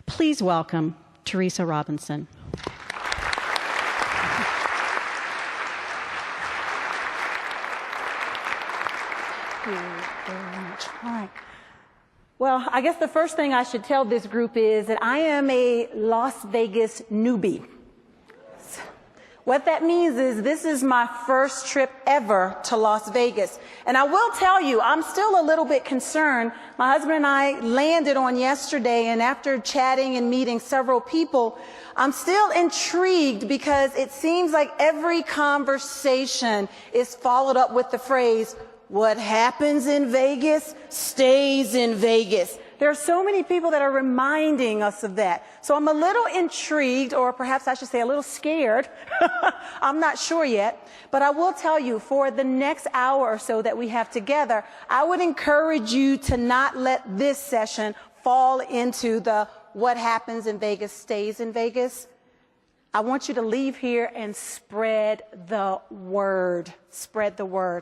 Please welcome Theresa Robinson. Thank you very much. All right. Well, I guess the first thing I should tell this group is that I am a Las Vegas newbie. What that means is this is my first trip ever to Las Vegas. And I will tell you, I'm still a little bit concerned. My husband and I landed on yesterday, and after chatting and meeting several people, I'm still intrigued because it seems like every conversation is followed up with the phrase, "What happens in Vegas stays in Vegas." There are so many people that are reminding us of that. So I'm a little intrigued, or perhaps I should say a little scared. I'm not sure yet. But I will tell you, for the next hour or so that we have together, I would encourage you to not let this session fall into the "what happens in Vegas stays in Vegas." I want you to leave here and spread the word. Spread the word.